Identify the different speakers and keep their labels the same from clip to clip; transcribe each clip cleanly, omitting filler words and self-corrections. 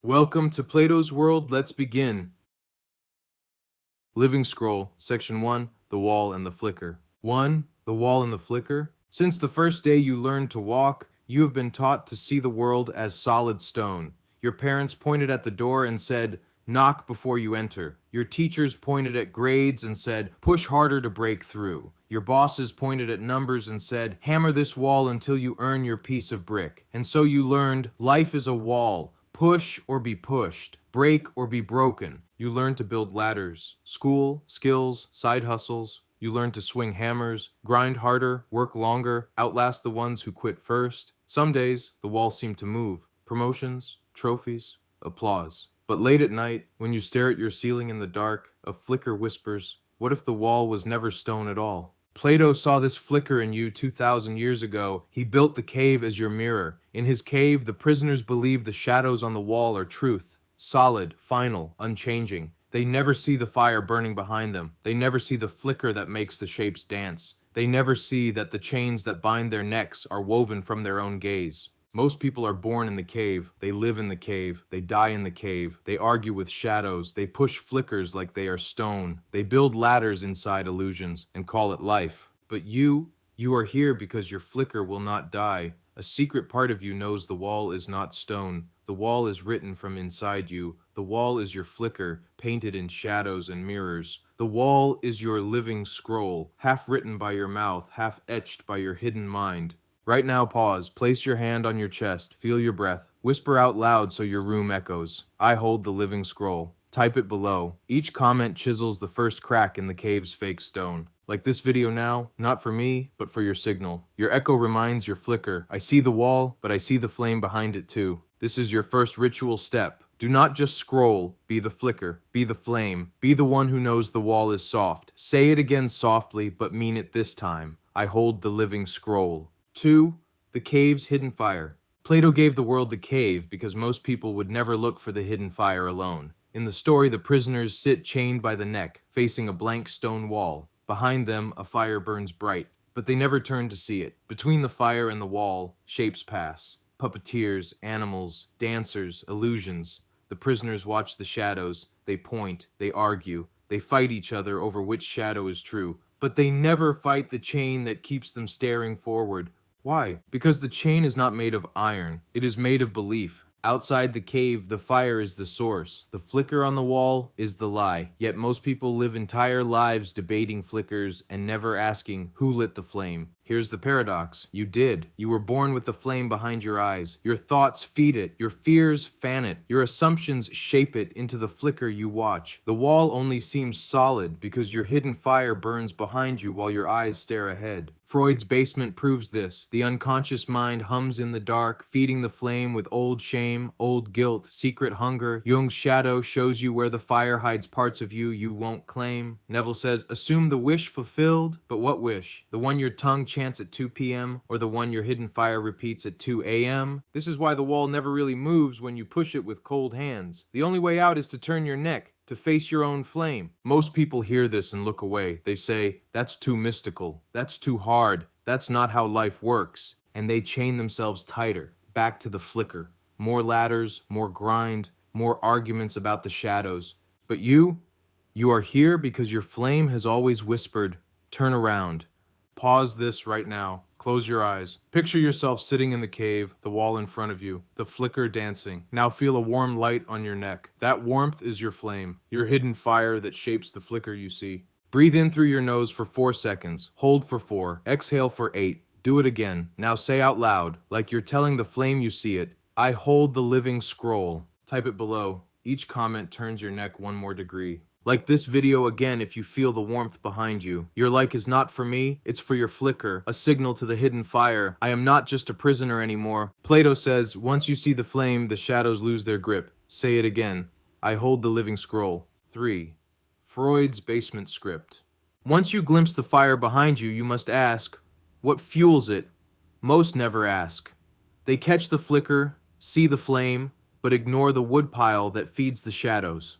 Speaker 1: Welcome to Plato's World. Let's begin. Living Scroll, Section 1, The Wall and the Flicker. 1. The Wall and the Flicker. Since the first day you learned to walk, you have been taught to see the world as solid stone. Your parents pointed at the door and said, "Knock before you enter." Your teachers pointed at grades and said, "Push harder to break through." Your bosses pointed at numbers and said, "Hammer this wall until you earn your piece of brick." And so you learned, life is a wall. Push or be pushed, break or be broken. You learn to build ladders, school, skills, side hustles. You learn to swing hammers, grind harder, work longer, outlast the ones who quit first. Some days, the wall seemed to move. Promotions, trophies, applause. But late at night, when you stare at your ceiling in the dark, a flicker whispers, "What if the wall was never stone at all?" Plato saw this flicker in you 2,000 years ago. He built the cave as your mirror. In his cave, the prisoners believe the shadows on the wall are truth, solid, final, unchanging. They never see the fire burning behind them. They never see the flicker that makes the shapes dance. They never see that the chains that bind their necks are woven from their own gaze. Most people are born in the cave, they live in the cave, they die in the cave, they argue with shadows, they push flickers like they are stone, they build ladders inside illusions and call it life. But you are here because your flicker will not die. A secret part of you knows the wall is not stone. The wall is written from inside you. The wall is your flicker, painted in shadows and mirrors. The wall is your living scroll, half written by your mouth, half etched by your hidden mind. Right now, pause, place your hand on your chest, feel your breath, whisper out loud so your room echoes. I hold the living scroll. Type it below. Each comment chisels the first crack in the cave's fake stone. Like this video now, not for me, but for your signal. Your echo reminds your flicker. I see the wall, but I see the flame behind it too. This is your first ritual step. Do not just scroll, be the flicker, be the flame, be the one who knows the wall is soft. Say it again softly, but mean it this time. I hold the living scroll. 2. The cave's hidden fire. Plato gave the world the cave because most people would never look for the hidden fire alone. In the story, the prisoners sit chained by the neck, facing a blank stone wall. Behind them, a fire burns bright, but they never turn to see it. Between the fire and the wall, shapes pass. Puppeteers, animals, dancers, illusions. The prisoners watch the shadows. They point, they argue, they fight each other over which shadow is true. But they never fight the chain that keeps them staring forward. Why? Because the chain is not made of iron. It is made of belief. Outside the cave, the fire is the source. The flicker on the wall is the lie. Yet most people live entire lives debating flickers and never asking who lit the flame. Here's the paradox. You did. You were born with the flame behind your eyes. Your thoughts feed it. Your fears fan it. Your assumptions shape it into the flicker you watch. The wall only seems solid because your hidden fire burns behind you while your eyes stare ahead. Freud's basement proves this. The unconscious mind hums in the dark, feeding the flame with old shame, old guilt, secret hunger. Jung's shadow shows you where the fire hides parts of you you won't claim. Neville says, assume the wish fulfilled, but what wish? The one your tongue chants at 2 p.m. or the one your hidden fire repeats at 2 a.m.? This is why the wall never really moves when you push it with cold hands. The only way out is to turn your neck, to face your own flame. Most people hear this and look away. They say, that's too mystical, that's too hard, that's not how life works. And they chain themselves tighter, back to the flicker. More ladders, more grind, more arguments about the shadows. But you are here because your flame has always whispered, turn around. Pause this right now. Close your eyes. Picture yourself sitting in the cave, the wall in front of you, the flicker dancing. Now feel a warm light on your neck. That warmth is your flame, your hidden fire that shapes the flicker you see. Breathe in through your nose for 4 seconds. Hold for 4. Exhale for 8. Do it again. Now say out loud, like you're telling the flame you see it, I hold the living scroll. Type it below. Each comment turns your neck 1 more degree. Like this video again if you feel the warmth behind you. Your like is not for me, it's for your flicker, a signal to the hidden fire. I am not just a prisoner anymore. Plato says, once you see the flame, the shadows lose their grip. Say it again. I hold the living scroll. 3. Freud's basement script. Once you glimpse the fire behind you, you must ask, what fuels it? Most never ask. They catch the flicker, see the flame, but ignore the woodpile that feeds the shadows.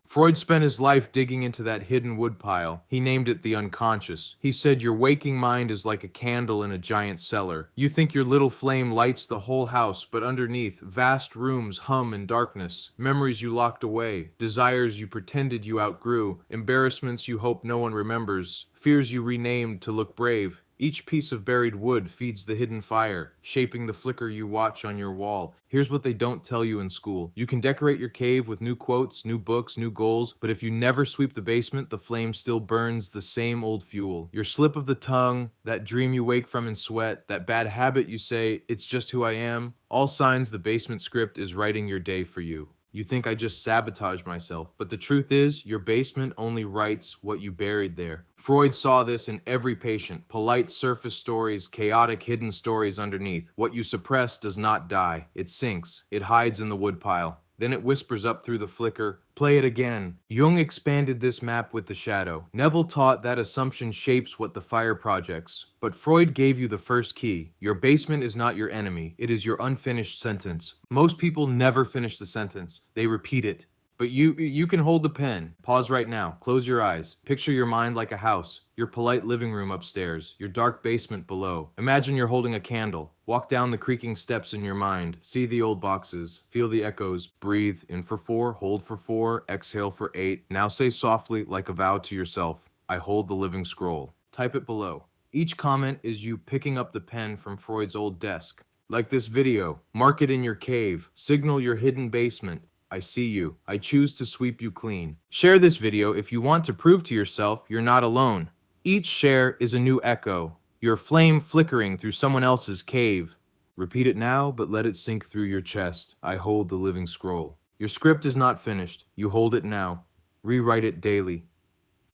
Speaker 1: Freud spent his life digging into that hidden woodpile. He named it the unconscious. He said your waking mind is like a candle in a giant cellar. You think your little flame lights the whole house, but underneath, vast rooms hum in darkness. Memories you locked away, desires you pretended you outgrew, embarrassments you hope no one remembers, fears you renamed to look brave. Each piece of buried wood feeds the hidden fire, shaping the flicker you watch on your wall. Here's what they don't tell you in school. You can decorate your cave with new quotes, new books, new goals, but if you never sweep the basement, the flame still burns the same old fuel. Your slip of the tongue, that dream you wake from in sweat, that bad habit you say, it's just who I am, all signs the basement script is writing your day for you. You think I just sabotaged myself, but the truth is, your basement only writes what you buried there. Freud saw this in every patient. Polite surface stories, chaotic hidden stories underneath. What you suppress does not die. It sinks. It hides in the woodpile. Then it whispers up through the flicker, play it again. Jung expanded this map with the shadow. Neville taught that assumption shapes what the fire projects. But Freud gave you the first key. Your basement is not your enemy. It is your unfinished sentence. Most people never finish the sentence. They repeat it. But you can hold the pen. Pause right now. Close your eyes. Picture your mind like a house. Your polite living room upstairs. Your dark basement below. Imagine you're holding a candle. Walk down the creaking steps in your mind. See the old boxes. Feel the echoes. Breathe in for 4, hold for 4, exhale for 8. Now say softly, like a vow to yourself, I hold the living scroll. Type it below. Each comment is you picking up the pen from Freud's old desk. Like this video. Mark it in your cave. Signal your hidden basement. I see you. I choose to sweep you clean. Share this video if you want to prove to yourself you're not alone. Each share is a new echo, your flame flickering through someone else's cave. Repeat it now, but let it sink through your chest. I hold the living scroll. Your script is not finished. You hold it now. Rewrite it daily.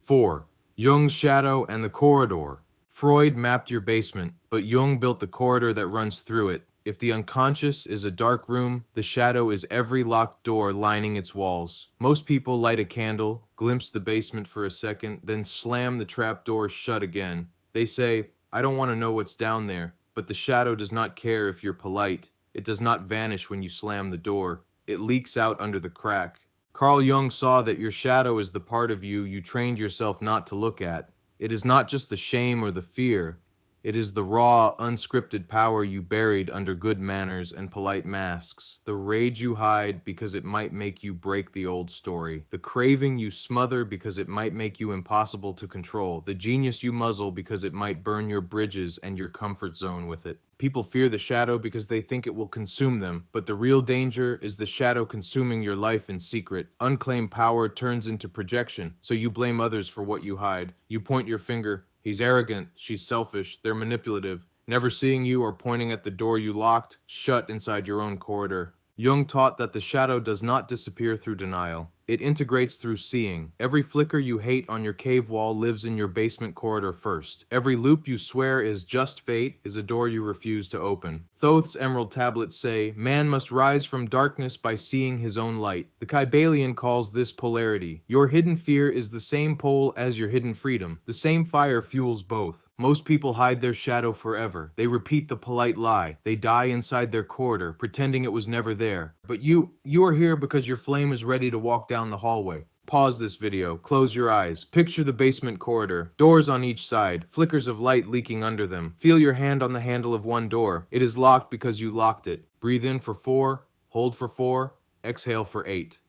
Speaker 1: 4. Jung's shadow and the corridor. Freud mapped your basement, but Jung built the corridor that runs through it. If the unconscious is a dark room, the shadow is every locked door lining its walls. Most people light a candle, glimpse the basement for a second, then slam the trap door shut again. They say, I don't want to know what's down there, but the shadow does not care if you're polite. It does not vanish when you slam the door. It leaks out under the crack. Carl Jung saw that your shadow is the part of you you trained yourself not to look at. It is not just the shame or the fear. It is the raw, unscripted power you buried under good manners and polite masks. The rage you hide because it might make you break the old story. The craving you smother because it might make you impossible to control. The genius you muzzle because it might burn your bridges and your comfort zone with it. People fear the shadow because they think it will consume them, but the real danger is the shadow consuming your life in secret. Unclaimed power turns into projection, so you blame others for what you hide. You point your finger. He's arrogant, she's selfish, they're manipulative, never seeing you or pointing at the door you locked, shut inside your own corridor. Jung taught that the shadow does not disappear through denial. It integrates through seeing. Every flicker you hate on your cave wall lives in your basement corridor first. Every loop you swear is just fate is a door you refuse to open. Thoth's emerald tablets say, man must rise from darkness by seeing his own light. The Kybalion calls this polarity. Your hidden fear is the same pole as your hidden freedom. The same fire fuels both. Most people hide their shadow forever. They repeat the polite lie. They die inside their corridor, pretending it was never there. But you are here because your flame is ready to walk down the hallway. Pause this video, close your eyes, picture the basement corridor, doors on each side, flickers of light leaking under them. Feel your hand on the handle of one door. It is locked because you locked it. Breathe in for 4, hold for 4, exhale for 8.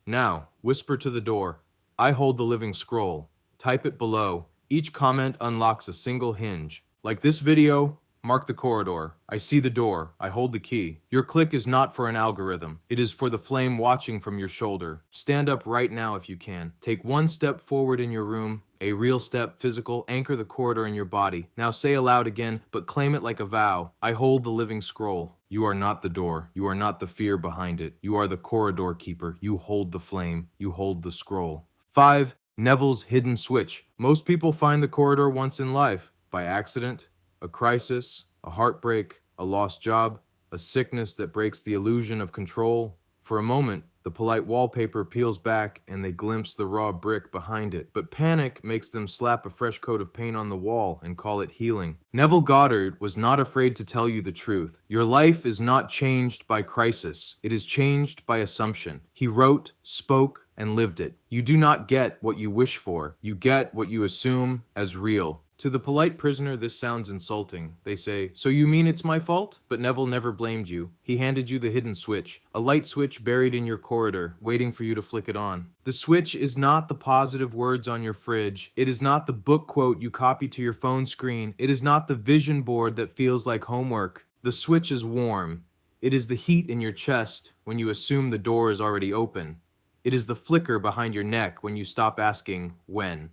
Speaker 1: Now, whisper to the door, I hold the living scroll. Type it below. Each comment unlocks a single hinge. Like this video, mark the corridor. I see the door. I hold the key. Your click is not for an algorithm. It is for the flame watching from your shoulder. Stand up right now if you can. Take one step forward in your room, a real step, physical, anchor the corridor in your body. Now say aloud again, but claim it like a vow. I hold the living scroll. You are not the door. You are not the fear behind it. You are the corridor keeper. You hold the flame. You hold the scroll. 5. Neville's hidden switch. Most people find the corridor once in life, by accident, a crisis, a heartbreak, a lost job, a sickness that breaks the illusion of control. For a moment, The polite wallpaper peels back and they glimpse the raw brick behind it. But panic makes them slap a fresh coat of paint on the wall and call it healing. Neville Goddard was not afraid to tell you the truth. Your life is not changed by crisis. It is changed by assumption. He wrote, spoke, and lived it. You do not get what you wish for. You get what you assume as real. To the polite prisoner, this sounds insulting. They say, "So you mean it's my fault?" But Neville never blamed you. He handed you the hidden switch, a light switch buried in your corridor, waiting for you to flick it on. The switch is not the positive words on your fridge. It is not the book quote you copy to your phone screen. It is not the vision board that feels like homework. The switch is warm. It is the heat in your chest when you assume the door is already open. It is the flicker behind your neck when you stop asking when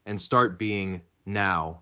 Speaker 1: and start being now.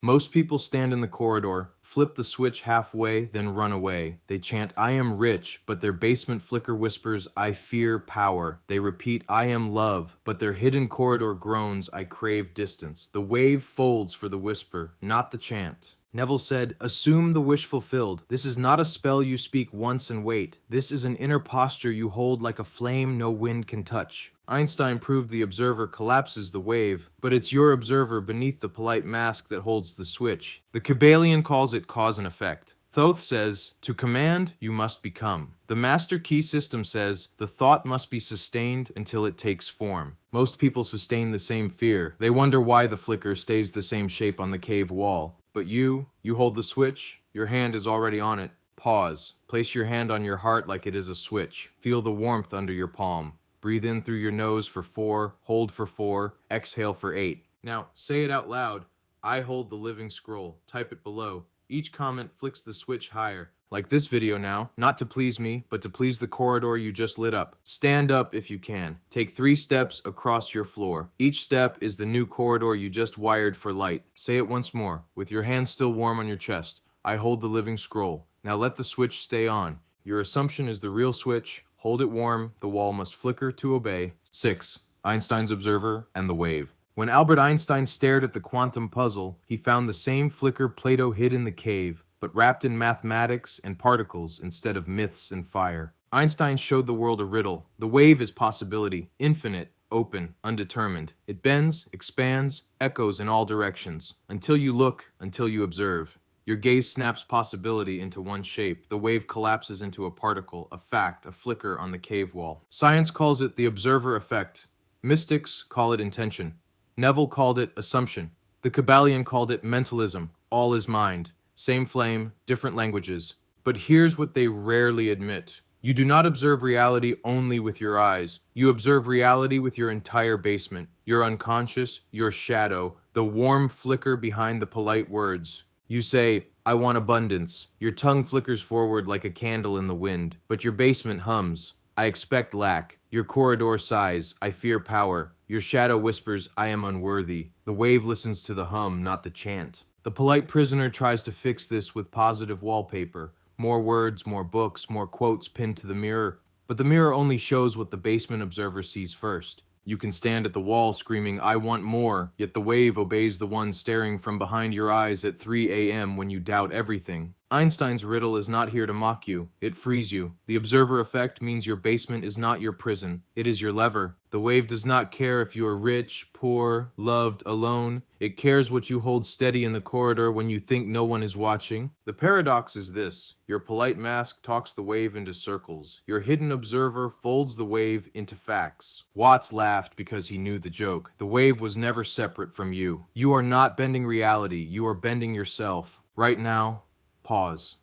Speaker 1: Most people stand in the corridor, flip the switch halfway, then run away. They chant, "I am rich," but their basement flicker whispers, "I fear power." They repeat, "I am love," but their hidden corridor groans, "I crave distance." The wave folds for the whisper, not the chant. Neville said, "Assume the wish fulfilled. This is not a spell you speak once and wait. This is an inner posture you hold like a flame no wind can touch." Einstein proved the observer collapses the wave, but it's your observer beneath the polite mask that holds the switch. The Kybalion calls it cause and effect. Thoth says, "To command, you must become." The master key system says, "The thought must be sustained until it takes form." Most people sustain the same fear. They wonder why the flicker stays the same shape on the cave wall. But you hold the switch, your hand is already on it. Pause. Place your hand on your heart like it is a switch. Feel the warmth under your palm. Breathe in through your nose for 4, hold for 4, exhale for 8. Now, say it out loud. I hold the living scroll. Type it below. Each comment flicks the switch higher. Like this video now, not to please me, but to please the corridor you just lit up. Stand up if you can. Take 3 steps across your floor. Each step is the new corridor you just wired for light. Say it once more, with your hand still warm on your chest. I hold the living scroll. Now let the switch stay on. Your assumption is the real switch. Hold it warm. The wall must flicker to obey. 6. Einstein's observer and the wave. When Albert Einstein stared at the quantum puzzle, he found the same flicker Plato hid in the cave, but wrapped in mathematics and particles instead of myths and fire. Einstein showed the world a riddle. The wave is possibility, infinite, open, undetermined. It bends, expands, echoes in all directions. Until you look, until you observe. Your gaze snaps possibility into one shape. The wave collapses into a particle, a fact, a flicker on the cave wall. Science calls it the observer effect. Mystics call it intention. Neville called it assumption. The Kybalion called it mentalism. All is mind. Same flame, different languages. But here's what they rarely admit. You do not observe reality only with your eyes. You observe reality with your entire basement, your unconscious, your shadow, the warm flicker behind the polite words. You say, "I want abundance." Your tongue flickers forward like a candle in the wind, but your basement hums. "I expect lack." Your corridor sighs, "I fear power." Your shadow whispers, "I am unworthy." The wave listens to the hum, not the chant. The polite prisoner tries to fix this with positive wallpaper. More words, more books, more quotes pinned to the mirror. But the mirror only shows what the basement observer sees first. You can stand at the wall screaming, "I want more," yet the wave obeys the one staring from behind your eyes at 3 a.m. when you doubt everything. Einstein's riddle is not here to mock you. It frees you. The observer effect means your basement is not your prison. It is your lever. The wave does not care if you are rich, poor, loved, alone. It cares what you hold steady in the corridor when you think no one is watching. The paradox is this. Your polite mask talks the wave into circles. Your hidden observer folds the wave into facts. Watts laughed because he knew the joke. The wave was never separate from you. You are not bending reality. You are bending yourself. Right now, pause.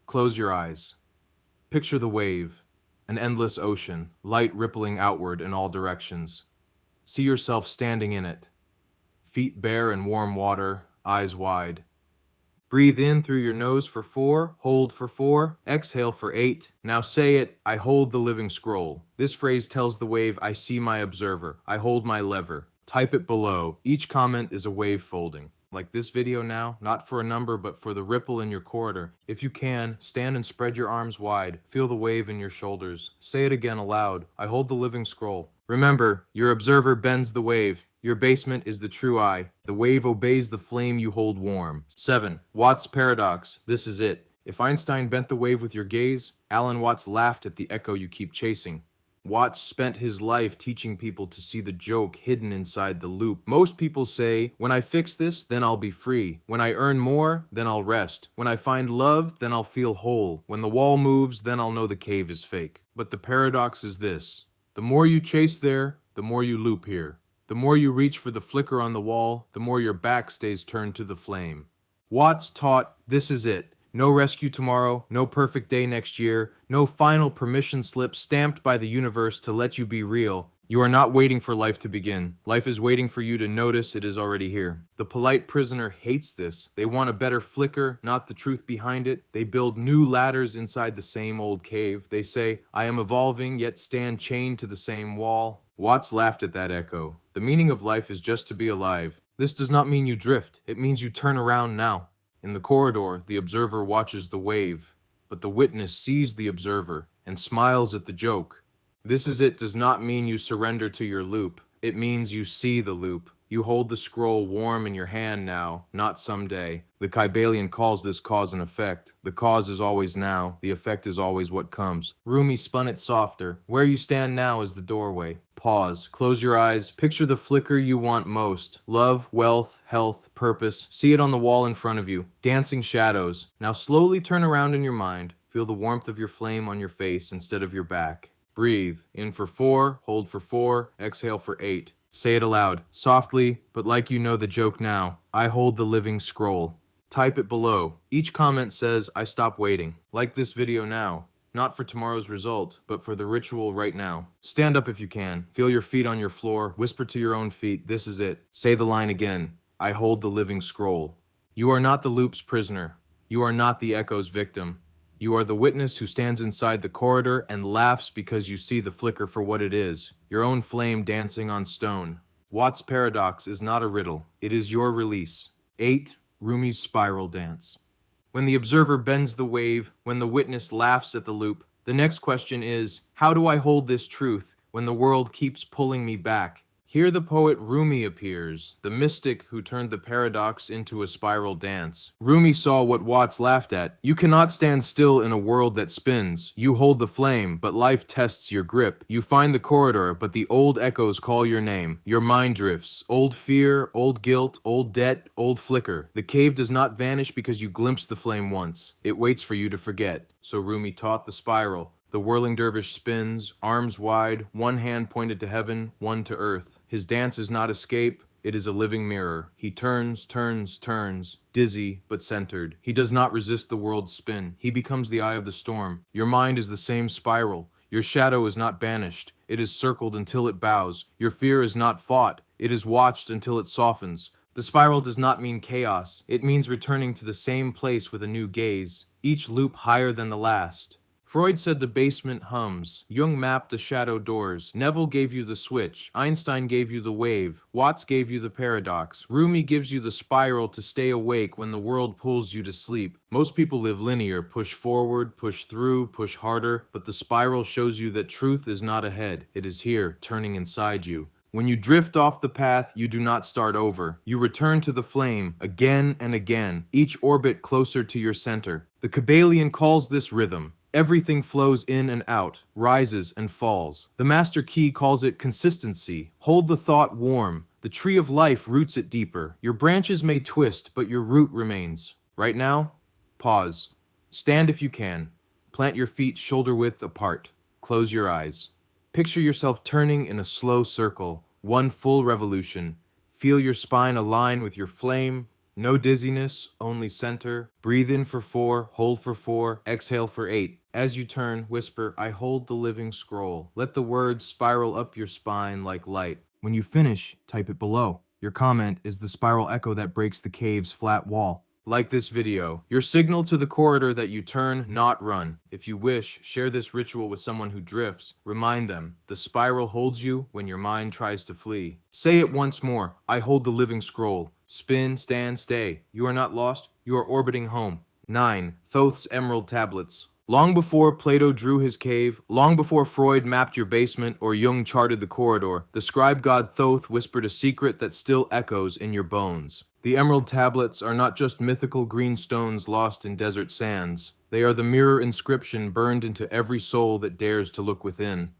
Speaker 1: Close your eyes. Picture the wave, an endless ocean, light rippling outward in all directions. See yourself standing in it, feet bare in warm water, eyes wide. Breathe in through your nose for 4, hold for 4, exhale for 8. Now say it, "I hold the living scroll." This phrase tells the wave, "I see my observer. I hold my lever." Type it below. Each comment is a wave folding. Like this video now, not for a number, but for the ripple in your corridor. If you can, stand and spread your arms wide. Feel the wave in your shoulders. Say it again aloud. "I hold the living scroll." Remember, your observer bends the wave. Your basement is the true eye. The wave obeys the flame you hold warm. 7. Watts' paradox. This is it. If Einstein bent the wave with your gaze, Alan Watts laughed at the echo you keep chasing. Watts spent his life teaching people to see the joke hidden inside the loop. Most people say, when I fix this, then I'll be free. When I earn more, then I'll rest. When I find love, then I'll feel whole. When the wall moves, then I'll know the cave is fake. But the paradox is this: the more you chase there, the more you loop here. The more you reach for the flicker on the wall, the more your back stays turned to the flame. Watts taught, this is it. No rescue tomorrow, no perfect day next year, no final permission slip stamped by the universe to let you be real. You are not waiting for life to begin. Life is waiting for you to notice it is already here. The polite prisoner hates this. They want a better flicker, not the truth behind it. They build new ladders inside the same old cave. They say, I am evolving, yet stand chained to the same wall. Watts laughed at that echo. The meaning of life is just to be alive. This does not mean you drift. It means you turn around now. In the corridor, the observer watches the wave, but the witness sees the observer and smiles at the joke. This is it does not mean you surrender to your loop. It means you see the loop. You hold the scroll warm in your hand now, not someday. The Kybalion calls this cause and effect. The cause is always now. The effect is always what comes. Rumi spun it softer. Where you stand now is the doorway. Pause. Close your eyes. Picture the flicker you want most. Love, wealth, health, purpose. See it on the wall in front of you. Dancing shadows. Now slowly turn around in your mind. Feel the warmth of your flame on your face instead of your back. Breathe. In for 4, hold for 4, exhale for 8. Say it aloud, softly, but like you know the joke now. I hold the living scroll. Type it below. Each comment says, I stop waiting. Like this video now. Not for tomorrow's result, but for the ritual right now. Stand up if you can. Feel your feet on your floor. Whisper to your own feet, this is it. Say the line again. I hold the living scroll. You are not the loop's prisoner. You are not the echo's victim. You are the witness who stands inside the corridor and laughs because you see the flicker for what it is, your own flame dancing on stone. Watts' paradox is not a riddle. It is your release. 8. Rumi's spiral dance. When the observer bends the wave, when the witness laughs at the loop, the next question is, how do I hold this truth when the world keeps pulling me back? Here the poet Rumi appears, the mystic who turned the paradox into a spiral dance. Rumi saw what Watts laughed at. You cannot stand still in a world that spins. You hold the flame, but life tests your grip. You find the corridor, but the old echoes call your name. Your mind drifts. Old fear, old guilt, old debt, old flicker. The cave does not vanish because you glimpsed the flame once. It waits for you to forget. So Rumi taught the spiral. The whirling dervish spins, arms wide, one hand pointed to heaven, one to earth. His dance is not escape, it is a living mirror. He turns, turns, turns, dizzy but centered. He does not resist the world's spin. He becomes the eye of the storm. Your mind is the same spiral. Your shadow is not banished. It is circled until it bows. Your fear is not fought. It is watched until it softens. The spiral does not mean chaos. It means returning to the same place with a new gaze, each loop higher than the last. Freud said the basement hums. Jung mapped the shadow doors. Neville gave you the switch. Einstein gave you the wave. Watts gave you the paradox. Rumi gives you the spiral to stay awake when the world pulls you to sleep. Most people live linear, push forward, push through, push harder, but the spiral shows you that truth is not ahead. It is here, turning inside you. When you drift off the path, you do not start over. You return to the flame again and again, each orbit closer to your center. The Kybalion calls this rhythm. Everything flows in and out, rises and falls. The master key calls it consistency. Hold the thought warm. The tree of life roots it deeper. Your branches may twist, but your root remains. Right now, pause. Stand if you can. Plant your feet shoulder-width apart. Close your eyes. Picture yourself turning in a slow circle, one full revolution. Feel your spine align with your flame. No dizziness, only center. Breathe in for 4, hold for 4, exhale for 8. As you turn, whisper, I hold the living scroll. Let the words spiral up your spine like light. When you finish, type it below. Your comment is the spiral echo that breaks the cave's flat wall. Like this video, your signal to the corridor that you turn, not run. If you wish, share this ritual with someone who drifts. Remind them, the spiral holds you when your mind tries to flee. Say it once more, I hold the living scroll. Spin, stand, stay. You are not lost, you are orbiting home. 9. Thoth's Emerald Tablets. Long before Plato drew his cave, long before Freud mapped your basement or Jung charted the corridor, the scribe god Thoth whispered a secret that still echoes in your bones. The Emerald Tablets are not just mythical green stones lost in desert sands. They are the mirror inscription burned into every soul that dares to look within.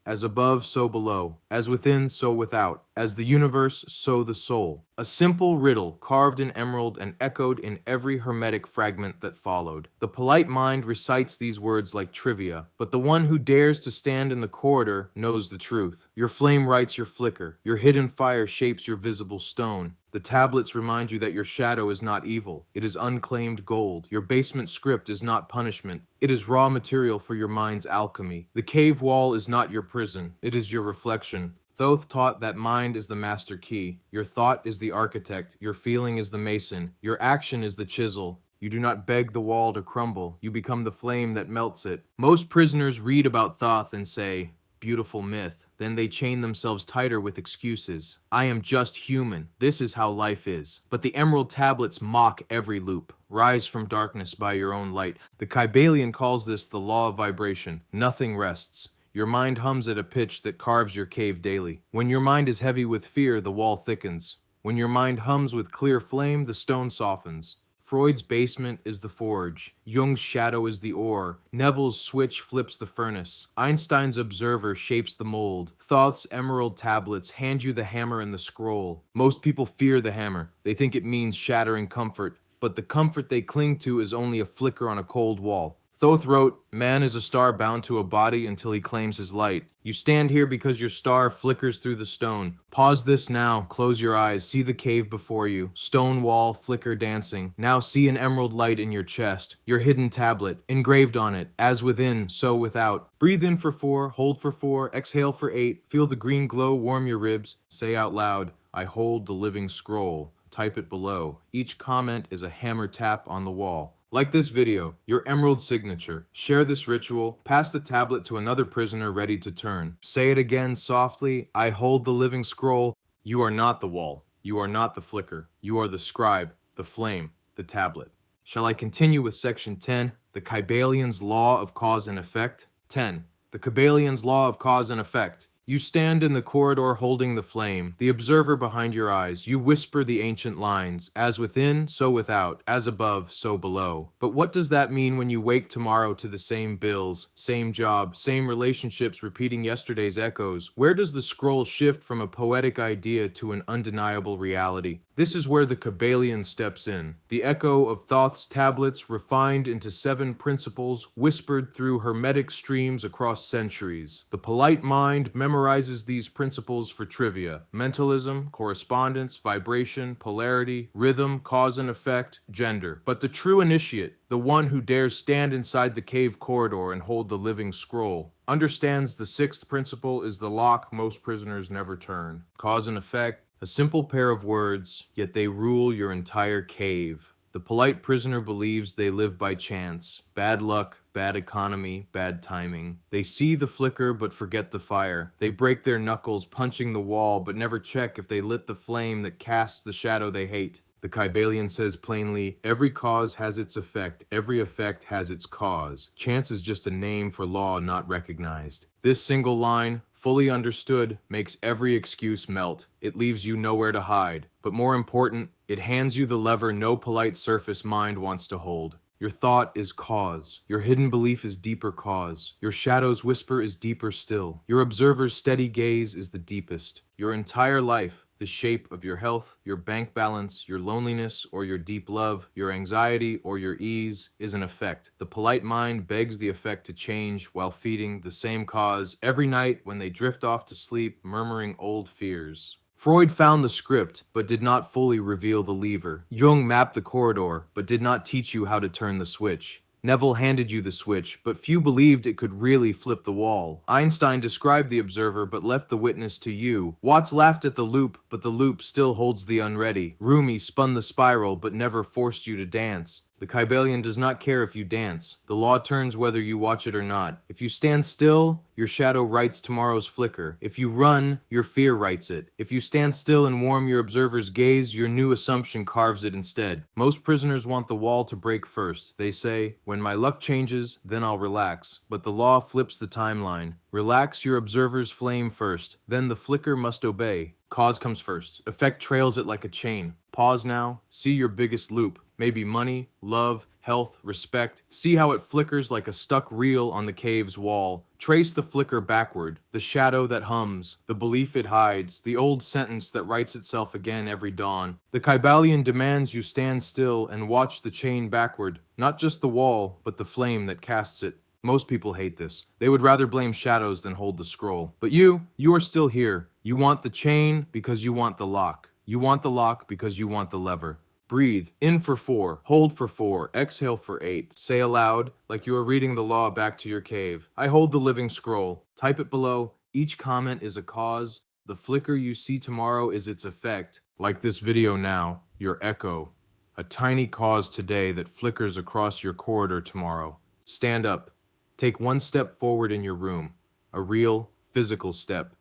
Speaker 1: As above, so below. As within, so without. As the universe, so the soul. A simple riddle carved in emerald and echoed in every hermetic fragment that followed. The polite mind recites these words like trivia, but the one who dares to stand in the corridor knows the truth. Your flame writes your flicker. Your hidden fire shapes your visible stone. The tablets remind you that your shadow is not evil. It is unclaimed gold. Your basement script is not punishment. It is raw material for your mind's alchemy. The cave wall is not your prison. It is your reflection. Thoth taught that mind is the master key. Your thought is the architect. Your feeling is the mason. Your action is the chisel. You do not beg the wall to crumble. You become the flame that melts it. Most prisoners read about Thoth and say, "Beautiful myth." Then they chain themselves tighter with excuses. I am just human. This is how life is. But the emerald tablets mock every loop. Rise from darkness by your own light. The Kybalion calls this the law of vibration. Nothing rests. Your mind hums at a pitch that carves your cave daily. When your mind is heavy with fear, the wall thickens. When your mind hums with clear flame, the stone softens. Freud's basement is the forge. Jung's shadow is the ore. Neville's switch flips the furnace. Einstein's observer shapes the mold. Thoth's emerald tablets hand you the hammer and the scroll. Most people fear the hammer. They think it means shattering comfort. But the comfort they cling to is only a flicker on a cold wall. Thoth wrote, "Man is a star bound to a body until he claims his light." You stand here because your star flickers through the stone. Pause this now, close your eyes, see the cave before you. Stone wall, flicker dancing. Now see an emerald light in your chest, your hidden tablet, engraved on it, as within, so without. Breathe in for 4, hold for 4, exhale for 8, feel the green glow warm your ribs. Say out loud, "I hold the living scroll." Type it below. Each comment is a hammer tap on the wall. Like this video, your emerald signature. Share this ritual. Pass the tablet to another prisoner ready to turn. Say it again softly. I hold the living scroll. You are not the wall. You are not the flicker. You are the scribe, the flame, the tablet. Shall I continue with section 10, the Kybalion's law of cause and effect? 10. The Kybalion's law of cause and effect. You stand in the corridor holding the flame, the observer behind your eyes. You whisper the ancient lines, as within, so without, as above, so below. But what does that mean when you wake tomorrow to the same bills, same job, same relationships repeating yesterday's echoes? Where does the scroll shift from a poetic idea to an undeniable reality? This is where the Kybalion steps in. The echo of Thoth's tablets refined into 7 principles, whispered through hermetic streams across centuries. The polite mind memorizes these principles for trivia: mentalism, correspondence, vibration, polarity, rhythm, cause and effect, gender. But the true initiate, the one who dares stand inside the cave corridor and hold the living scroll, understands the 6th principle is the lock most prisoners never turn. Cause and effect, a simple pair of words, yet they rule your entire cave. The polite prisoner believes they live by chance. Bad luck, bad economy, bad timing. They see the flicker but forget the fire. They break their knuckles punching the wall but never check if they lit the flame that casts the shadow they hate. The Kybalion says plainly, every cause has its effect, every effect has its cause. Chance is just a name for law not recognized. This single line, fully understood, makes every excuse melt. It leaves you nowhere to hide. But more important, it hands you the lever no polite surface mind wants to hold. Your thought is cause. Your hidden belief is deeper cause. Your shadow's whisper is deeper still. Your observer's steady gaze is the deepest. Your entire life, the shape of your health, your bank balance, your loneliness or your deep love, your anxiety or your ease, is an effect. The polite mind begs the effect to change while feeding the same cause every night when they drift off to sleep, murmuring old fears. Freud found the script, but did not fully reveal the lever. Jung mapped the corridor, but did not teach you how to turn the switch. Neville handed you the switch, but few believed it could really flip the wall. Einstein described the observer, but left the witness to you. Watts laughed at the loop, but the loop still holds the unready. Rumi spun the spiral, but never forced you to dance. The Kybalion does not care if you dance. The law turns whether you watch it or not. If you stand still, your shadow writes tomorrow's flicker. If you run, your fear writes it. If you stand still and warm your observer's gaze, your new assumption carves it instead. Most prisoners want the wall to break first. They say, when my luck changes, then I'll relax. But the law flips the timeline. Relax your observer's flame first, then the flicker must obey. Cause comes first. Effect trails it like a chain. Pause now. See your biggest loop. Maybe money, love, health, respect. See how it flickers like a stuck reel on the cave's wall. Trace the flicker backward, the shadow that hums, the belief it hides, the old sentence that writes itself again every dawn. The Kybalion demands you stand still and watch the chain backward, not just the wall, but the flame that casts it. Most people hate this. They would rather blame shadows than hold the scroll. But you are still here. You want the chain because you want the lock. You want the lock because you want the lever. Breathe. In for 4. Hold for 4. Exhale for 8. Say aloud, like you are reading the law back to your cave. I hold the living scroll. Type it below. Each comment is a cause. The flicker you see tomorrow is its effect. Like this video now, your echo. A tiny cause today that flickers across your corridor tomorrow. Stand up. Take one step forward in your room. A real, physical step.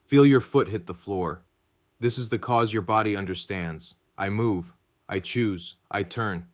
Speaker 1: Feel your foot hit the floor. This is the cause your body understands. I move. I choose. I turn.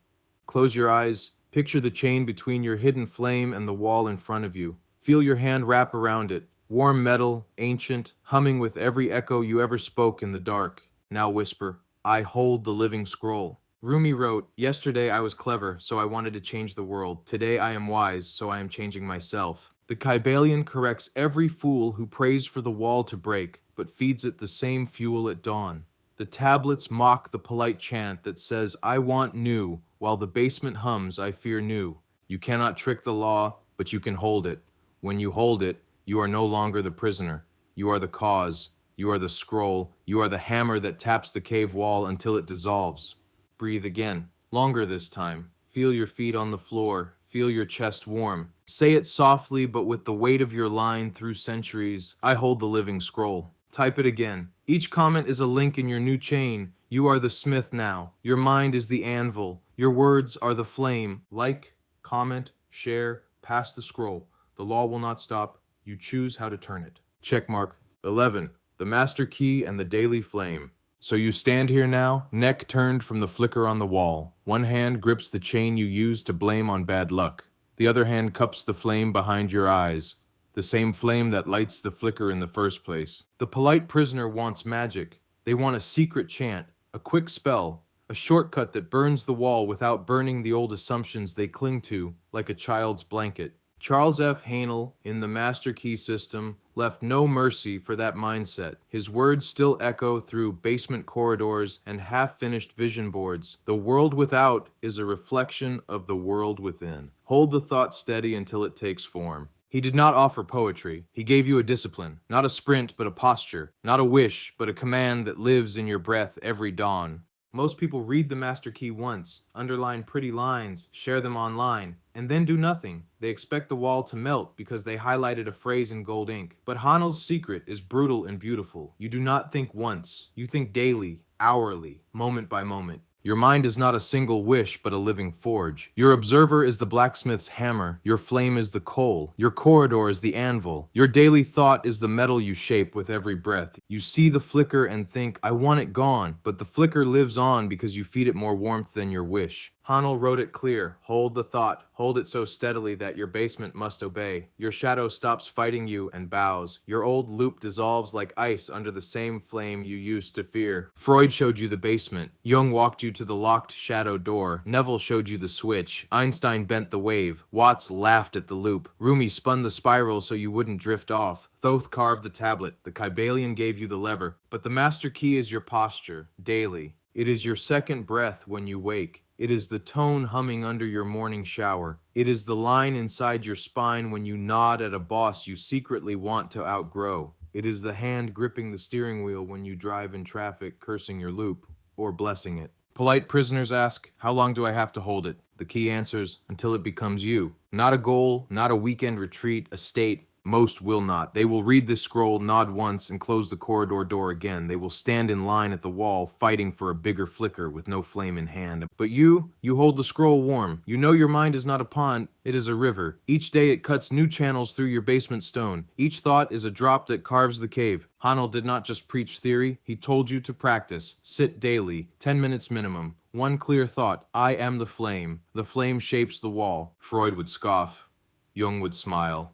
Speaker 1: Close your eyes. Picture the chain between your hidden flame and the wall in front of you. Feel your hand wrap around it. Warm metal, ancient, humming with every echo you ever spoke in the dark. Now whisper, I hold the living scroll. Rumi wrote, yesterday I was clever, so I wanted to change the world. Today I am wise, so I am changing myself. The Kybalion corrects every fool who prays for the wall to break, but feeds it the same fuel at dawn. The tablets mock the polite chant that says, I want new, while the basement hums, I fear new. You cannot trick the law, but you can hold it. When you hold it, you are no longer the prisoner. You are the cause. You are the scroll. You are the hammer that taps the cave wall until it dissolves. Breathe again. Longer this time. Feel your feet on the floor. Feel your chest warm. Say it softly, but with the weight of your line through centuries. I hold the living scroll. Type it again. Each comment is a link in your new chain. You are the smith now. Your mind is the anvil. Your words are the flame. Like, comment, share, pass the scroll. The law will not stop. You choose how to turn it. Checkmark. 11. The master key and the daily flame. So you stand here now, neck turned from the flicker on the wall. One hand grips the chain you used to blame on bad luck. The other hand cups the flame behind your eyes. The same flame that lights the flicker in the first place. The polite prisoner wants magic. They want a secret chant, a quick spell, a shortcut that burns the wall without burning the old assumptions they cling to, like a child's blanket. Charles F. Haenel, in the Master Key System, left no mercy for that mindset. His words still echo through basement corridors and half-finished vision boards. The world without is a reflection of the world within. Hold the thought steady until it takes form. He did not offer poetry. He gave you a discipline, not a sprint, but a posture, not a wish, but a command that lives in your breath every dawn. Most people read the Master Key once, underline pretty lines, share them online, and then do nothing. They expect the wall to melt because they highlighted a phrase in gold ink. But Hanel's secret is brutal and beautiful. You do not think once. You think daily, hourly, moment by moment. Your mind is not a single wish, but a living forge. Your observer is the blacksmith's hammer. Your flame is the coal. Your corridor is the anvil. Your daily thought is the metal you shape with every breath. You see the flicker and think, I want it gone, but the flicker lives on because you feed it more warmth than your wish. Hanel wrote it clear. Hold the thought. Hold it so steadily that your basement must obey. Your shadow stops fighting you and bows. Your old loop dissolves like ice under the same flame you used to fear. Freud showed you the basement. Jung walked you to the locked shadow door. Neville showed you the switch. Einstein bent the wave. Watts laughed at the loop. Rumi spun the spiral so you wouldn't drift off. Thoth carved the tablet. The Kybalion gave you the lever. But the master key is your posture, daily. It is your second breath when you wake. It is the tone humming under your morning shower. It is the line inside your spine when you nod at a boss you secretly want to outgrow. It is the hand gripping the steering wheel when you drive in traffic, cursing your loop, or blessing it. Polite prisoners ask, how long do I have to hold it? The key answers, until it becomes you. Not a goal, not a weekend retreat, a state. Most will not. They will read this scroll, nod once, and close the corridor door again. They will stand in line at the wall, fighting for a bigger flicker with no flame in hand. But you hold the scroll warm. You know your mind is not a pond, it is a river. Each day it cuts new channels through your basement stone. Each thought is a drop that carves the cave. Hanel did not just preach theory, he told you to practice. Sit daily, 10 minutes minimum. One clear thought, I am the flame. The flame shapes the wall. Freud would scoff. Jung would smile.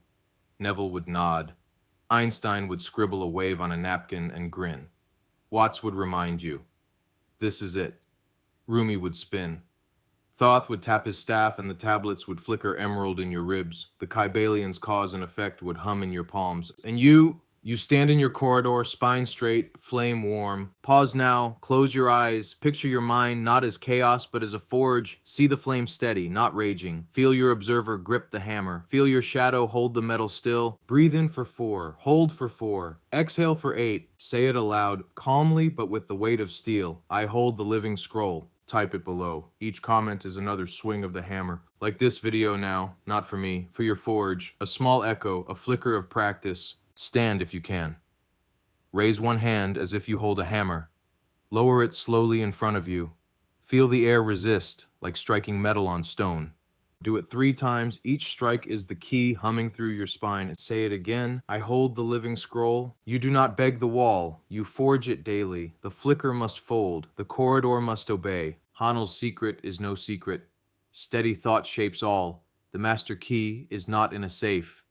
Speaker 1: Neville would nod. Einstein would scribble a wave on a napkin and grin. Watts would remind you, this is it. Rumi would spin. Thoth would tap his staff and the tablets would flicker emerald in your ribs. The Kybalion's cause and effect would hum in your palms. And you stand in your corridor, spine straight, flame warm. Pause now, close your eyes, picture your mind not as chaos but as a forge. See the flame steady, not raging. Feel your observer grip the hammer. Feel your shadow hold the metal still. Breathe in for 4, hold for 4, exhale for 8. Say it aloud, calmly but with the weight of steel. I hold the living scroll. Type it below. Each comment is another swing of the hammer. Like this video now, not for me, for your forge. A small echo, a flicker of practice. Stand if you can. Raise one hand as if you hold a hammer. Lower it slowly in front of you. Feel the air resist, like striking metal on stone. Do it 3 times. Each strike is the key humming through your spine. Say it again. I hold the living scroll. You do not beg the wall. You forge it daily. The flicker must fold. The corridor must obey. Hanel's secret is no secret. Steady thought shapes all. The master key is not in a safe.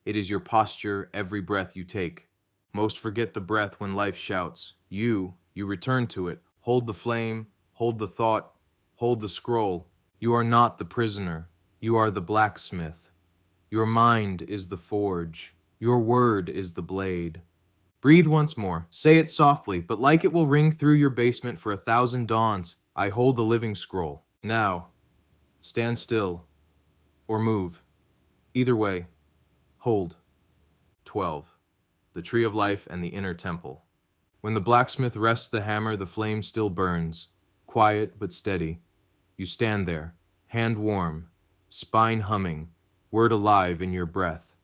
Speaker 1: It is your posture every breath you take. Most forget the breath when life shouts. You return to it. Hold the flame. Hold the thought. Hold the scroll. You are not the prisoner. You are the blacksmith. Your mind is the forge. Your word is the blade. Breathe once more. Say it softly, but like it will ring through your basement for 1,000 dawns. I hold the living scroll. Now, stand still or move. Either way, hold. 12. The tree of life and the inner temple. When the blacksmith rests the hammer, the flame still burns. Quiet but steady. You stand there, hand warm, spine humming, word alive in your breath.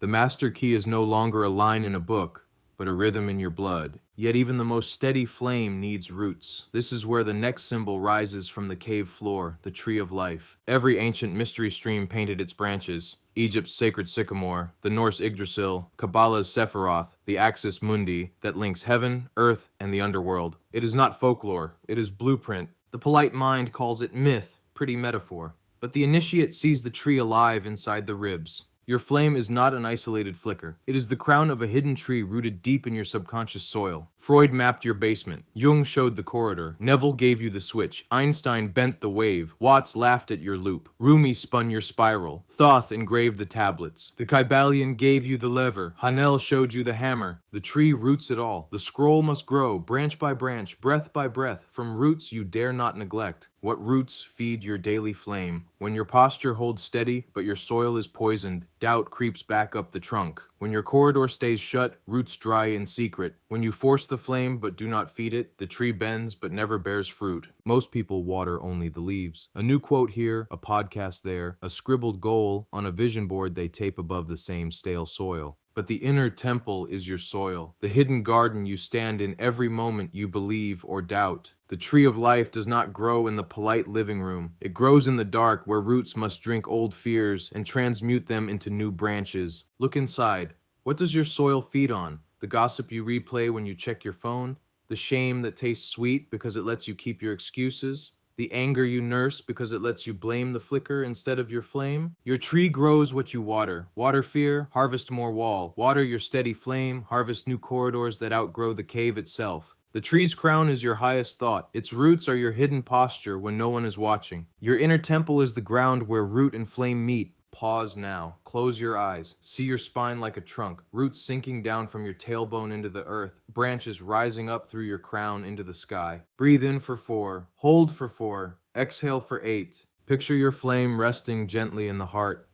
Speaker 1: The master key is no longer a line in a book, but a rhythm in your blood. Yet even the most steady flame needs roots. This is where the next symbol rises from the cave floor, the tree of life. Every ancient mystery stream painted its branches. Egypt's sacred sycamore, the Norse Yggdrasil, Kabbalah's Sephiroth, the axis mundi that links heaven, earth, and the underworld. It is not folklore, it is blueprint. The polite mind calls it myth, pretty metaphor. But the initiate sees the tree alive inside the ribs. Your flame is not an isolated flicker. It is the crown of a hidden tree rooted deep in your subconscious soil. Freud mapped your basement. Jung showed the corridor. Neville gave you the switch. Einstein bent the wave. Watts laughed at your loop. Rumi spun your spiral. Thoth engraved the tablets. The Kybalion gave you the lever. Hanel showed you the hammer. The tree roots it all. The scroll must grow, branch by branch, breath by breath, from roots you dare not neglect. What roots feed your daily flame? When your posture holds steady, but your soil is poisoned, doubt creeps back up the trunk. When your corridor stays shut, roots dry in secret. When you force the flame but do not feed it, the tree bends but never bears fruit. Most people water only the leaves. A new quote here, a podcast there, a scribbled goal on a vision board they tape above the same stale soil. But the inner temple is your soil, the hidden garden you stand in every moment you believe or doubt. The tree of life does not grow in the polite living room. It grows in the dark where roots must drink old fears and transmute them into new branches. Look inside. What does your soil feed on? The gossip you replay when you check your phone? The shame that tastes sweet because it lets you keep your excuses? The anger you nurse because it lets you blame the flicker instead of your flame? Your tree grows what you water. Water fear, harvest more wall. Water your steady flame, harvest new corridors that outgrow the cave itself. The tree's crown is your highest thought. Its roots are your hidden posture when no one is watching. Your inner temple is the ground where root and flame meet. Pause now. Close your eyes. See your spine like a trunk, roots sinking down from your tailbone into the earth, branches rising up through your crown into the sky. Breathe in for 4, hold for 4, exhale for 8. Picture your flame resting gently in the heart,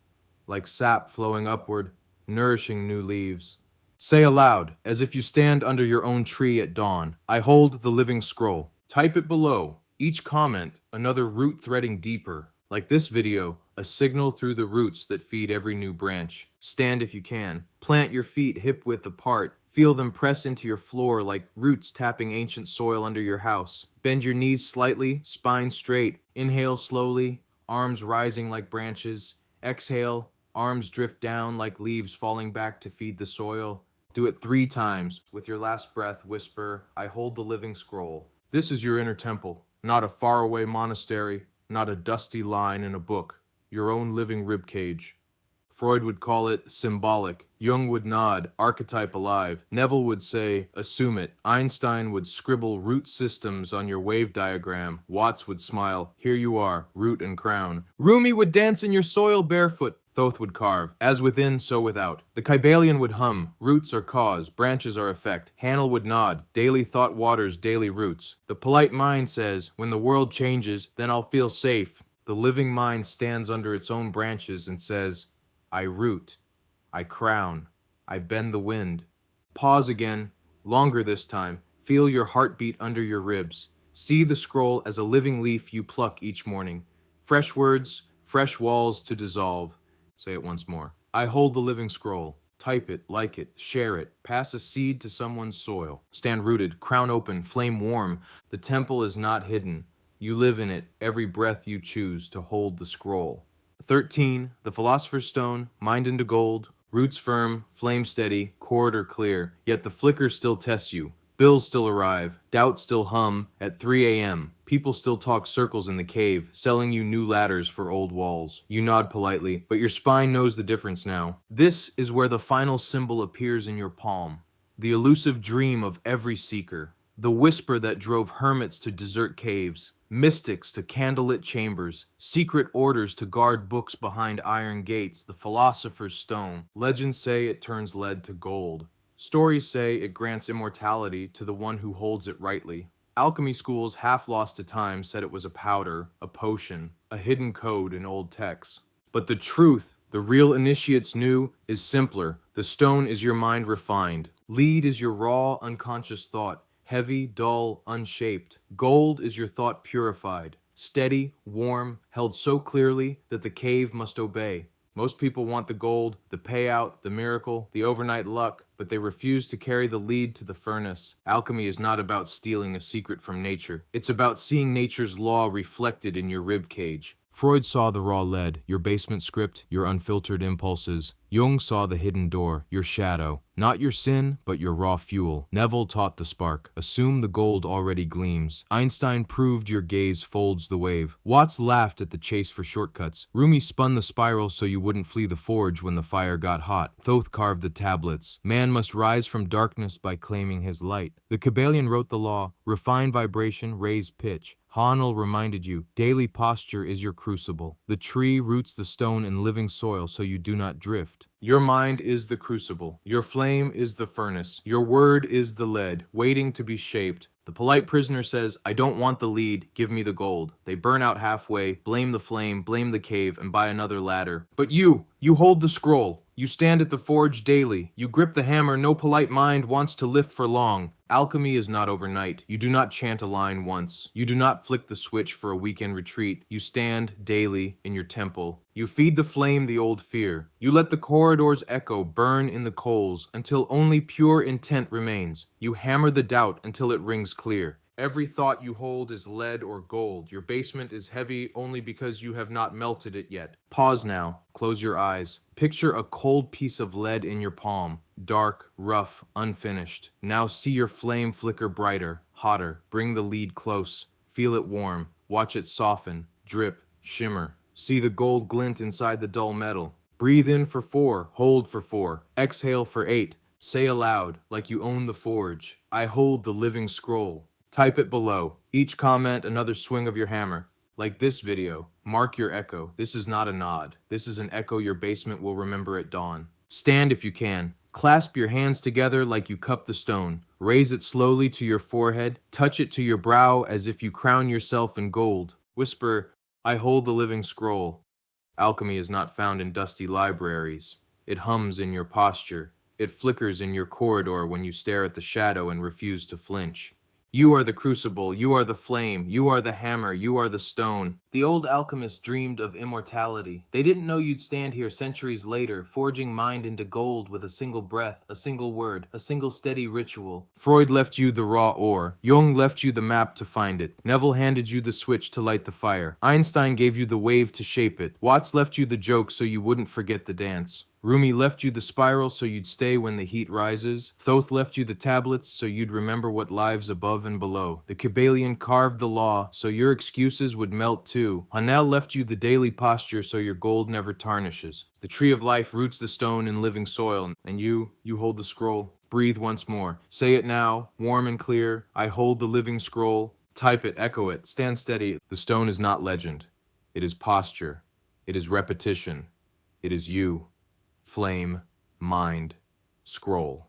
Speaker 1: like sap flowing upward, nourishing new leaves. Say aloud, as if you stand under your own tree at dawn, I hold the living scroll. Type it below. Each comment, another root threading deeper. Like this video, a signal through the roots that feed every new branch. Stand if you can. Plant your feet hip-width apart. Feel them press into your floor like roots tapping ancient soil under your house. Bend your knees slightly, spine straight. Inhale slowly, arms rising like branches. Exhale, arms drift down like leaves falling back to feed the soil. Do it 3 times. With your last breath, whisper, I hold the living scroll. This is your inner temple, not a faraway monastery, not a dusty line in a book, your own living ribcage. Freud would call it symbolic. Jung would nod, archetype alive. Neville would say, assume it. Einstein would scribble root systems on your wave diagram. Watts would smile, here you are, root and crown. Rumi would dance in your soil barefoot. Thoth would carve, as within, so without. The Kybalion would hum, roots are cause, branches are effect. Hanel would nod, daily thought waters, daily roots. The polite mind says, when the world changes, then I'll feel safe. The living mind stands under its own branches and says, I root, I crown, I bend the wind. Pause again, longer this time. Feel your heartbeat under your ribs. See the scroll as a living leaf you pluck each morning. Fresh words, fresh walls to dissolve. Say it once more. I hold the living scroll. Type it, like it, share it. Pass a seed to someone's soil. Stand rooted, crown open, flame warm. The temple is not hidden. You live in it, every breath you choose to hold the scroll. 13. The Philosopher's Stone, mind into gold. Roots firm, flame steady, corridor clear. Yet the flicker still tests you. Bills still arrive, doubts still hum at 3 a.m. People still talk circles in the cave, selling you new ladders for old walls. You nod politely, but your spine knows the difference now. This is where the final symbol appears in your palm. The elusive dream of every seeker. The whisper that drove hermits to desert caves, mystics to candlelit chambers, secret orders to guard books behind iron gates, the Philosopher's Stone. Legends say it turns lead to gold. Stories say it grants immortality to the one who holds it rightly. Alchemy schools, half lost to time, said it was a powder, a potion, a hidden code in old texts. But the truth, the real initiates knew, is simpler. The stone is your mind refined. Lead is your raw, unconscious thought, heavy, dull, unshaped. Gold is your thought purified, steady, warm, held so clearly that the cave must obey. Most people want the gold, the payout, the miracle, the overnight luck, but they refuse to carry the lead to the furnace. Alchemy is not about stealing a secret from nature. It's about seeing nature's law reflected in your rib cage. Freud saw the raw lead, your basement script, your unfiltered impulses. Jung saw the hidden door, your shadow. Not your sin, but your raw fuel. Neville taught the spark. Assume the gold already gleams. Einstein proved your gaze folds the wave. Watts laughed at the chase for shortcuts. Rumi spun the spiral so you wouldn't flee the forge when the fire got hot. Thoth carved the tablets. Man must rise from darkness by claiming his light. The Kybalion wrote the law. Refine vibration, raise pitch. Hanel reminded you, daily posture is your crucible. The tree roots the stone in living soil so you do not drift. Your mind is the crucible. Your flame is the furnace. Your word is the lead, waiting to be shaped. The polite prisoner says, I don't want the lead, give me the gold. They burn out halfway, blame the flame, blame the cave, and buy another ladder. But you hold the scroll. You stand at the forge daily. You grip the hammer no polite mind wants to lift for long. Alchemy is not overnight. You do not chant a line once. You do not flick the switch for a weekend retreat. You stand daily in your temple. You feed the flame the old fear. You let the corridor's echo burn in the coals until only pure intent remains. You hammer the doubt until it rings clear. Every thought you hold is lead or gold. Your basement is heavy only because you have not melted it yet. Pause now. Close your eyes. Picture a cold piece of lead in your palm. Dark, rough, unfinished. Now see your flame flicker brighter, hotter. Bring the lead close. Feel it warm. Watch it soften, drip, shimmer. See the gold glint inside the dull metal. Breathe in for 4. Hold for 4. Exhale for 8. Say aloud, like you own the forge. I hold the living scroll. Type it below. Each comment another swing of your hammer. Like this video, mark your echo. This is not a nod. This is an echo your basement will remember at dawn. Stand if you can. Clasp your hands together like you cup the stone. Raise it slowly to your forehead. Touch it to your brow as if you crown yourself in gold. Whisper, I hold the living scroll. Alchemy is not found in dusty libraries. It hums in your posture. It flickers in your corridor when you stare at the shadow and refuse to flinch. You are the crucible, you are the flame, you are the hammer, you are the stone. The old alchemists dreamed of immortality. They didn't know you'd stand here centuries later, forging mind into gold with a single breath, a single word, a single steady ritual. Freud left you the raw ore. Jung left you the map to find it. Neville handed you the switch to light the fire. Einstein gave you the wave to shape it. Watts left you the joke so you wouldn't forget the dance. Rumi left you the spiral so you'd stay when the heat rises. Thoth left you the tablets so you'd remember what lives above and below. The Kybalion carved the law so your excuses would melt too. Hanel left you the daily posture so your gold never tarnishes. The tree of life roots the stone in living soil, and you hold the scroll. Breathe once more. Say it now, warm and clear. I hold the living scroll. Type it, echo it, stand steady. The stone is not legend. It is posture. It is repetition. It is you. Flame, mind, scroll.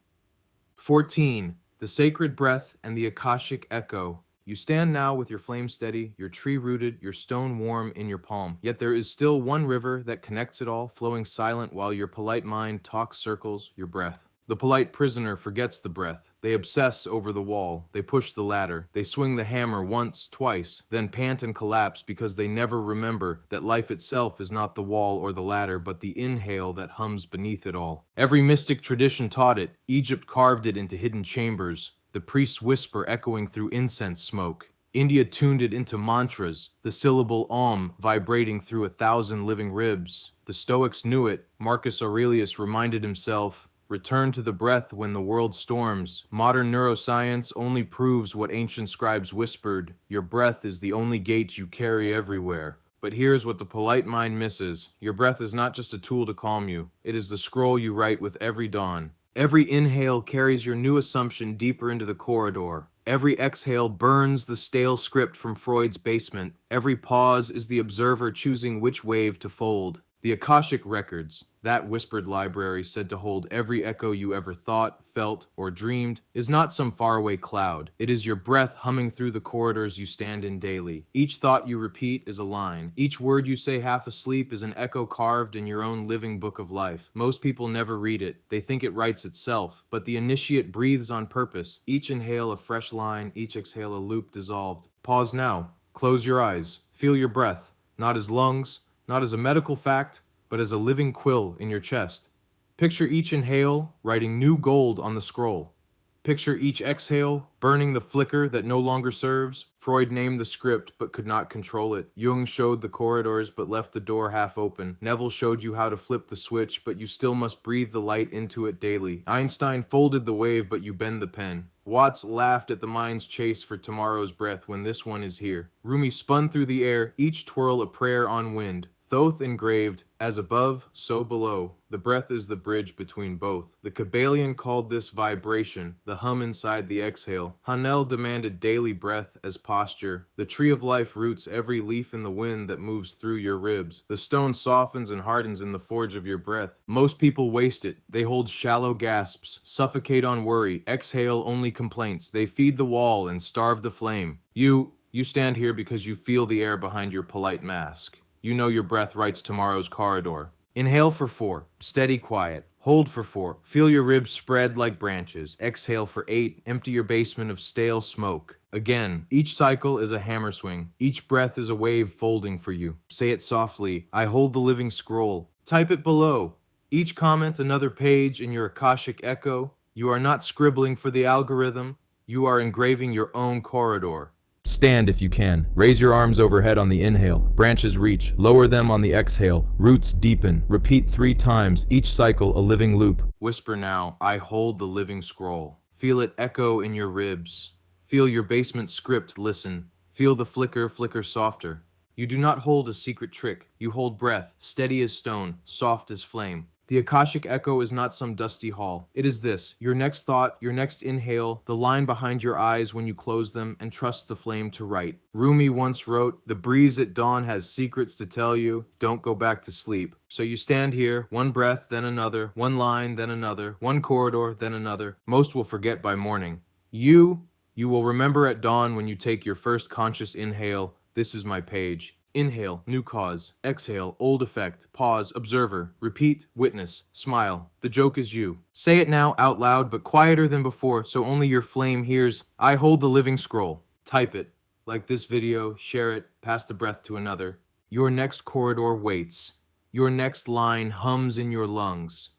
Speaker 1: 14. The sacred breath and the Akashic echo. You stand now with your flame steady, your tree rooted, your stone warm in your palm. Yet there is still one river that connects it all, flowing silent while your polite mind talks circles, your breath. The polite prisoner forgets the breath. They obsess over the wall. They push the ladder. They swing the hammer once, twice, then pant and collapse because they never remember that life itself is not the wall or the ladder, but the inhale that hums beneath it all. Every mystic tradition taught it. Egypt carved it into hidden chambers, the priests whisper echoing through incense smoke. India tuned it into mantras, the syllable Om vibrating through 1,000 living ribs. The Stoics knew it. Marcus Aurelius reminded himself, return to the breath when the world storms. Modern neuroscience only proves what ancient scribes whispered. Your breath is the only gate you carry everywhere. But here's what the polite mind misses. Your breath is not just a tool to calm you. It is the scroll you write with every dawn. Every inhale carries your new assumption deeper into the corridor. Every exhale burns the stale script from Freud's basement. Every pause is the observer choosing which wave to fold. The Akashic Records, that whispered library said to hold every echo you ever thought, felt, or dreamed, is not some faraway cloud. It is your breath humming through the corridors you stand in daily. Each thought you repeat is a line. Each word you say half asleep is an echo carved in your own living book of life. Most people never read it. They think it writes itself. But the initiate breathes on purpose. Each inhale a fresh line, each exhale a loop dissolved. Pause now. Close your eyes. Feel your breath, not as lungs, not as a medical fact, but as a living quill in your chest. Picture each inhale writing new gold on the scroll. Picture each exhale burning the flicker that no longer serves. Freud named the script but could not control it. Jung showed the corridors but left the door half open. Neville showed you how to flip the switch, but you still must breathe the light into it daily. Einstein folded the wave but you bend the pen. Watts laughed at the mind's chase for tomorrow's breath when this one is here. Rumi spun through the air, each twirl a prayer on wind. Thoth engraved, as above, so below. The breath is the bridge between both. The Kybalion called this vibration, the hum inside the exhale. Hanel demanded daily breath as posture. The tree of life roots every leaf in the wind that moves through your ribs. The stone softens and hardens in the forge of your breath. Most people waste it. They hold shallow gasps, suffocate on worry, exhale only complaints. They feed the wall and starve the flame. You stand here because you feel the air behind your polite mask. You know your breath writes tomorrow's corridor. Inhale for 4. Steady, quiet. Hold for 4. Feel your ribs spread like branches. Exhale for 8. Empty your basement of stale smoke. Again, each cycle is a hammer swing. Each breath is a wave folding for you. Say it softly. I hold the living scroll. Type it below. Each comment another page in your Akashic echo. You are not scribbling for the algorithm. You are engraving your own corridor. Stand if you can. Raise your arms overhead on the inhale. Branches reach. Lower them on the exhale. Roots deepen. Repeat 3 times. Each cycle a living loop. Whisper now, I hold the living scroll. Feel it echo in your ribs. Feel your basement script listen. Feel the flicker softer. You do not hold a secret trick. You hold breath, steady as stone, soft as flame. The Akashic echo is not some dusty hall. It is this, your next thought, your next inhale, the line behind your eyes when you close them, and trust the flame to write. Rumi once wrote, the breeze at dawn has secrets to tell you, don't go back to sleep. So you stand here, one breath, then another, one line, then another, one corridor, then another. Most will forget by morning. You will remember at dawn when you take your first conscious inhale, this is my page. Inhale, new cause. Exhale, old effect. Pause, observer. Repeat, witness. Smile. The joke is you. Say it now out loud, but quieter than before, so only your flame hears. I hold the living scroll. Type it. Like this video, share it, pass the breath to another. Your next corridor waits. Your next line hums in your lungs.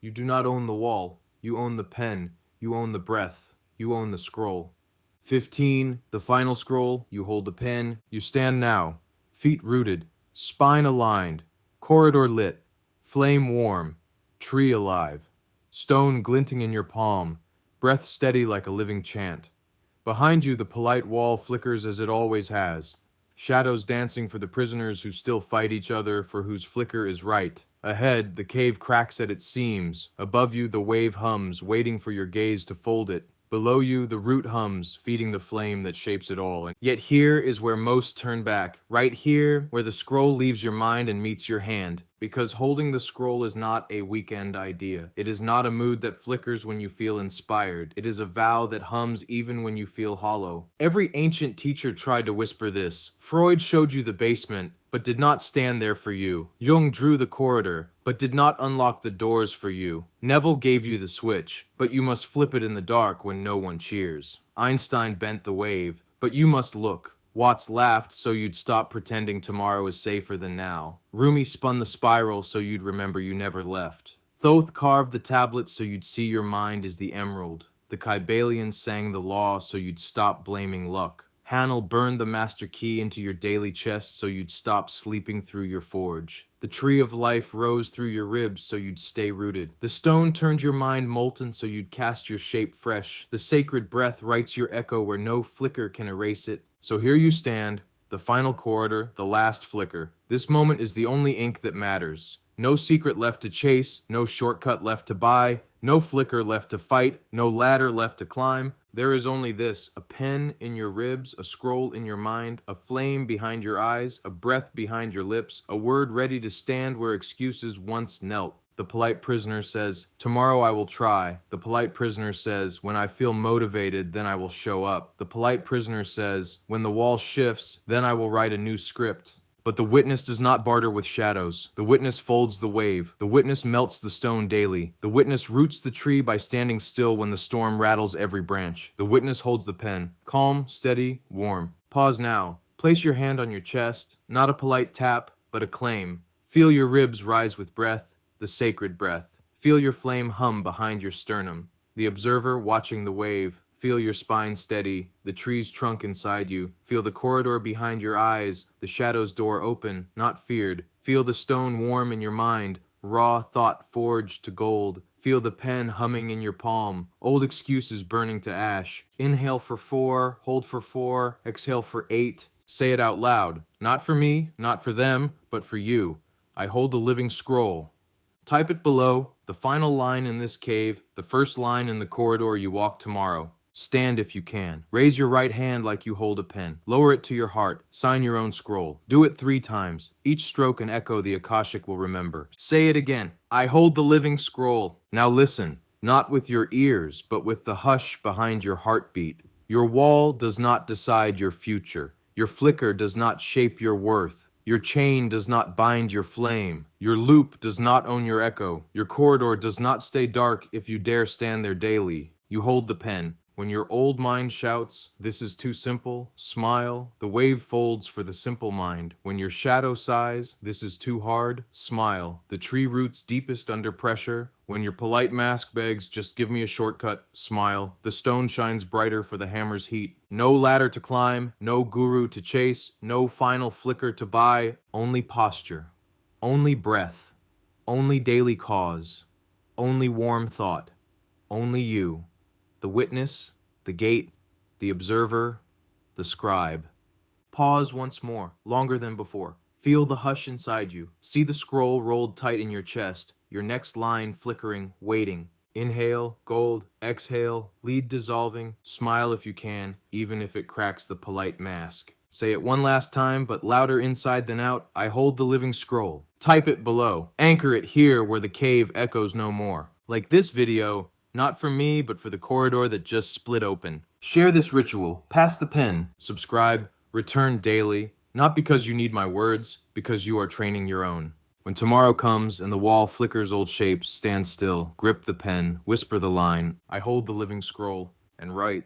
Speaker 1: You do not own the wall. You own the pen. You own the breath. You own the scroll. 15, the final scroll. You hold the pen. You stand now. Feet rooted, spine aligned, corridor lit, flame warm, tree alive, stone glinting in your palm, breath steady like a living chant. Behind you, the polite wall flickers as it always has, shadows dancing for the prisoners who still fight each other, for whose flicker is right. Ahead, the cave cracks at its seams. Above you, the wave hums, waiting for your gaze to fold it. Below you, the root hums, feeding the flame that shapes it all. And yet here is where most turn back, right here, where the scroll leaves your mind and meets your hand. Because holding the scroll is not a weekend idea. It is not a mood that flickers when you feel inspired. It is a vow that hums even when you feel hollow. Every ancient teacher tried to whisper this. Freud showed you the basement, but did not stand there for you. Jung drew the corridor, but did not unlock the doors for you. Neville gave you the switch, but you must flip it in the dark when no one cheers. Einstein bent the wave, but you must look. Watts laughed so you'd stop pretending tomorrow is safer than now. Rumi spun the spiral so you'd remember you never left. Thoth carved the tablet so you'd see your mind is the emerald. The Kybalion sang the law so you'd stop blaming luck. Hanel burned the master key into your daily chest so you'd stop sleeping through your forge. The tree of life rose through your ribs so you'd stay rooted. The stone turned your mind molten so you'd cast your shape fresh. The sacred breath writes your echo where no flicker can erase it. So here you stand, the final corridor, the last flicker. This moment is the only ink that matters. No secret left to chase, no shortcut left to buy, no flicker left to fight, no ladder left to climb. There is only this, a pen in your ribs, a scroll in your mind, a flame behind your eyes, a breath behind your lips, a word ready to stand where excuses once knelt. The polite prisoner says, tomorrow I will try. The polite prisoner says, when I feel motivated, then I will show up. The polite prisoner says, when the wall shifts, then I will write a new script. But the witness does not barter with shadows. The witness folds the wave. The witness melts the stone daily. The witness roots the tree by standing still when the storm rattles every branch. The witness holds the pen, calm, steady, warm. Pause now. Place your hand on your chest, not a polite tap, but a claim. Feel your ribs rise with breath. The sacred breath. Feel your flame hum behind your sternum. The observer watching the wave. Feel your spine steady, the tree's trunk inside you. Feel the corridor behind your eyes, the shadow's door open, not feared. Feel the stone warm in your mind, raw thought forged to gold. Feel the pen humming in your palm, old excuses burning to ash. Inhale for 4, hold for 4, exhale for 8. Say it out loud. Not for me, not for them, but for you. I hold the living scroll. Type it below, the final line in this cave, the first line in the corridor you walk tomorrow. Stand if you can. Raise your right hand like you hold a pen. Lower it to your heart. Sign your own scroll. Do it 3 times. Each stroke and echo the Akashic will remember. Say it again. I hold the living scroll. Now listen, not with your ears, but with the hush behind your heartbeat. Your wall does not decide your future. Your flicker does not shape your worth. Your chain does not bind your flame. Your loop does not own your echo. Your corridor does not stay dark if you dare stand there daily. You hold the pen. When your old mind shouts, this is too simple, smile. The wave folds for the simple mind. When your shadow sighs, this is too hard, smile. The tree roots deepest under pressure. When your polite mask begs, just give me a shortcut, smile. The stone shines brighter for the hammer's heat. No ladder to climb, no guru to chase, no final flicker to buy, only posture, only breath, only daily cause, only warm thought, only you. The witness, the gate, the observer, the scribe. Pause once more, longer than before. Feel the hush inside you. See the scroll rolled tight in your chest, your next line flickering, waiting. Inhale, gold, exhale, lead dissolving, smile if you can, even if it cracks the polite mask. Say it one last time, but louder inside than out. I hold the living scroll. Type it below. Anchor it here where the cave echoes no more. Like this video, not for me, but for the corridor that just split open. Share this ritual, pass the pen, subscribe, return daily, not because you need my words, because you are training your own. When tomorrow comes and the wall flickers old shapes, stand still, grip the pen, whisper the line, I hold the living scroll, and write.